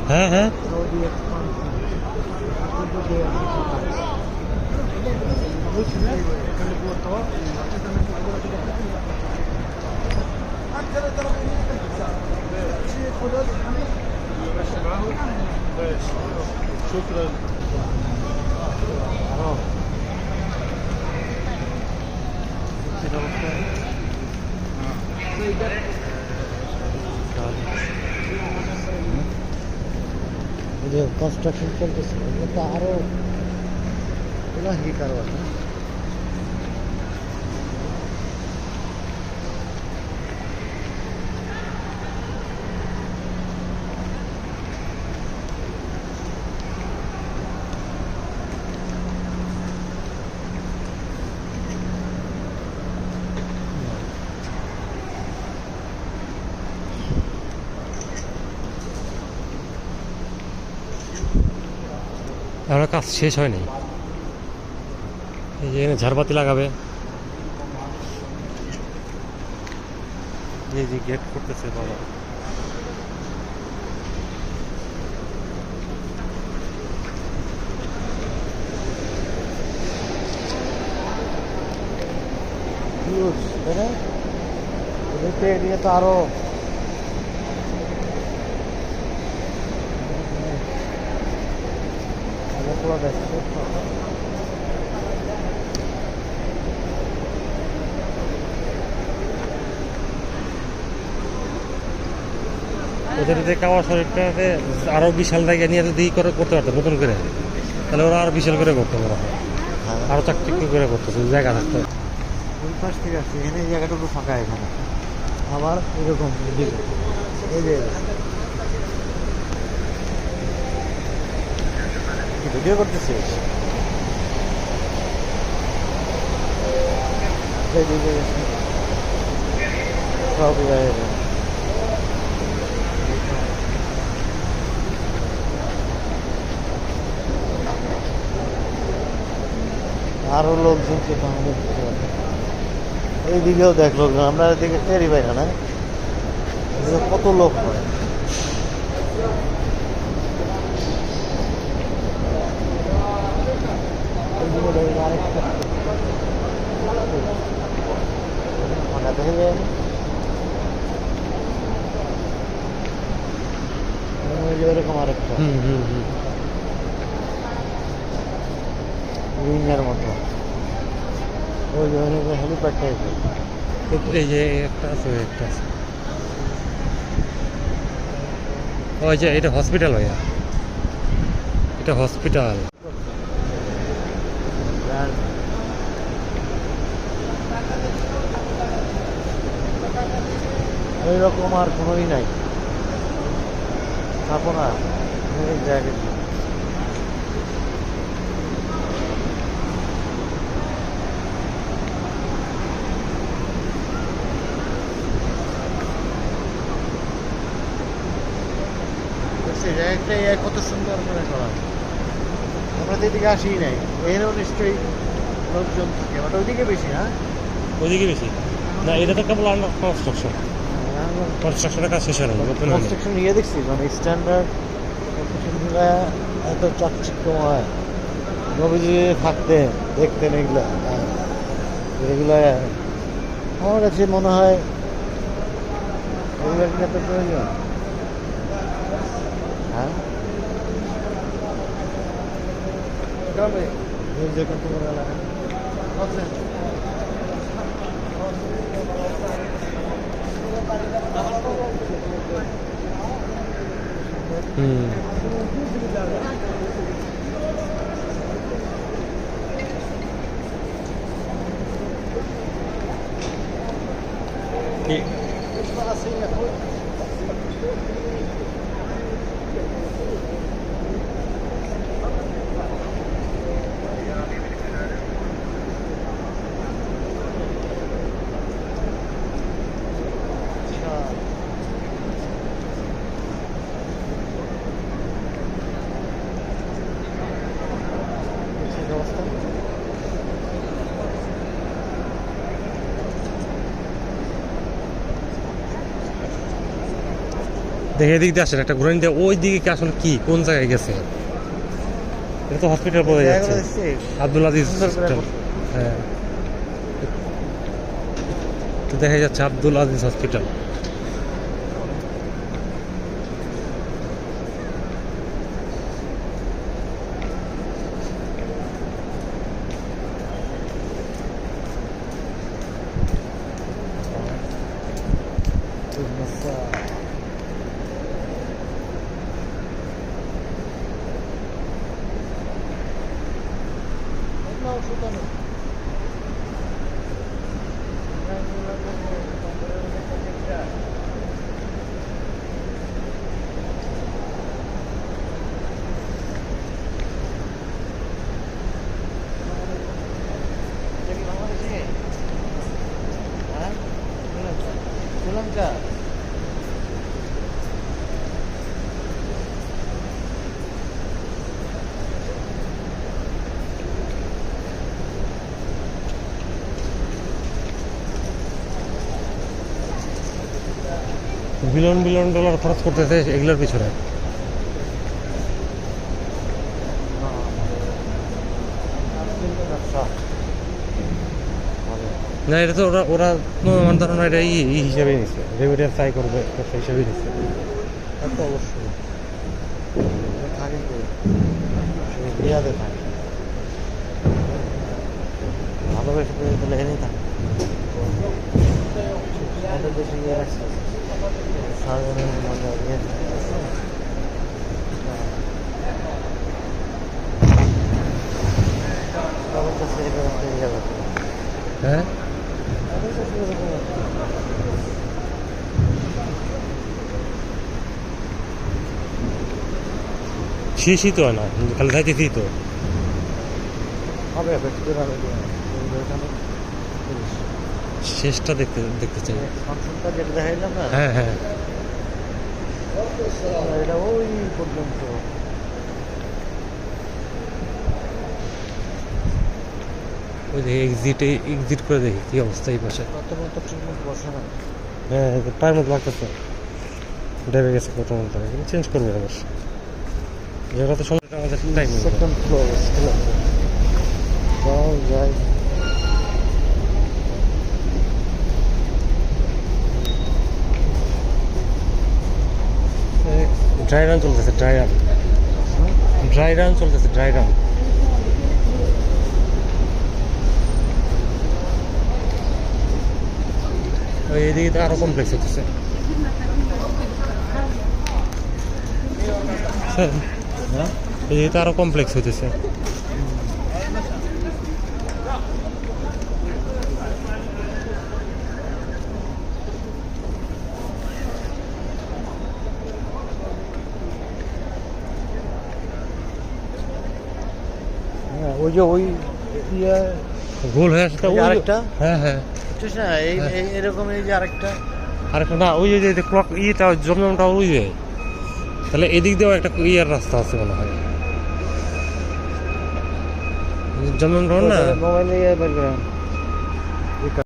হ্যাঁ হ্যাঁ شكرا কনস্ট্রাকশন চলতেছে এটা আরো কি কারবার না আমরা কাজ শেষ হয়নি এই যে এখানে ঝাড়বাতি লাগাবে এই যে গেট করতেছে বাবা এদিকে তো আরো পুরো দেখছে ওদের যে কাওয়া শরীরটাতে আরো বিশাল জায়গা নিয়ে যদি করতে পারতো নতুন করে তাহলে ওরা আরো বিশাল করে করতো ওরা আরো চাকচিক্য করে করতো জায়গা থাকতো ওই পাশ থেকে আসছে এখানে এই জায়গাটুকু ফাঁকা এখানে আবার এরকম এই যে ভিডিও করতেছিস সব আরো লোকজন ছিল আমাদের এইদিকেও দেখলো আমরা এদিকে টেরি পাই না কত লোক হয় আরেকটা ফাঁকা দেখে যায় এরকম আরেকটা উইংয়ের মতো ওই যে হেলিপ্যাড টাইপের এই যে একটা আছে একটা আছে ওই যে এটা হসপিটাল ভাইয়া এটা হসপিটাল ওইরকম আর কোনোই নাই স্থাপনা জায়গা কত সুন্দর করে করা আমরা তো এদিকে আসি নাই এরও নিশ্চয়ই লোকজন থাকে বাট ওইদিকে বেশি না ওইদিকে বেশি না এটা তো কেবল আন্ডার কনস্ট্রাকশন কনস্ট্রাকশনের কাজ শেষ হয় না কনস্ট্রাকশন ইয়ে দেখছি মানে স্ট্যান্ডার্ড কনস্ট্রাকশনগুলো এত চাকচিক্যময় নবীজি থাকতেন দেখতেন এগুলো এগুলো আমার কাছে মনে হয় এগুলো কি এত প্রয়োজন হ্যাঁ দেখুন তোমার এলাকা দেখে এদিক দিয়ে আসেন একটা ঘুরে নিতে, ওই দিকে কি আসলে কি কোন জায়গায় গেছে? এটা তো হসপিটাল পড়ে যাচ্ছে, আব্দুল আজিজ হসপিটাল। হ্যাঁ, তো দেখা যাচ্ছে Abdul Aziz hospital. Sri Lanka billion billion dollar খরচ করতেছে এগুলোর পিছনে। না, এটা তো ওরা ওরা আমার ধারণা এটা ই হিসাবে নিচ্ছে, রেমিডিয়াল ট্রাই করবে ব্যবসা হিসাবেই নিচ্ছে। তো অবশ্যই থাকে ইয়াতে থাকে ভালোবেসে তাহলে এনেই থাকে আমাদের দেশে ইয়ে রাখছে সাধারণ মানে ইয়ে তাদের কাছে এরকম একটা ইয়ে আছে। হ্যাঁ, তাদের কাছে এরকম একটা শেষই তো হয় না, খালি যাইতেছি তো। হবে ব্যক্তিগত শেষটা দেখতে দেখতে চাই। ফাংশনটা যেটা দেখাইলাম না হ্যাঁ হ্যাঁ, এটা ওই পর্যন্ত ওই যে এক্সিট করে দেখি কি অবস্থা এই পাশে। কত মতো ট্রিটমেন্ট বসে না হ্যাঁ, পায়ের মতো লাগতেছে, ডেবে গেছে কত মতো, চেঞ্জ করবে অবশ্য। যেগুলো তো সময়টা আমাদের টাইম সেকেন্ড ফ্লোর যাও যাই ড্রাই রান চলতেছে, ড্রাই রান চলতেছে, ড্রাই রান। ওই এদিকে তো আরো কমপ্লেক্স হতেছে। এদিকে তো আরো কমপ্লেক্স হইতেছে। ওই যে ওই ইয়ে গোল হয়ে আসছে ওই আরেকটা হ্যাঁ হ্যাঁ বুঝছিস না এরকম এই যে আরেকটা আরেকটা না, ওই যে ক্লক ইয়েটা জমজমটা ওই যে, তাহলে এদিক দিয়েও একটা ইয়ার রাস্তা আছে মনে হয়, জমজমটা না মোবাইলে বের করে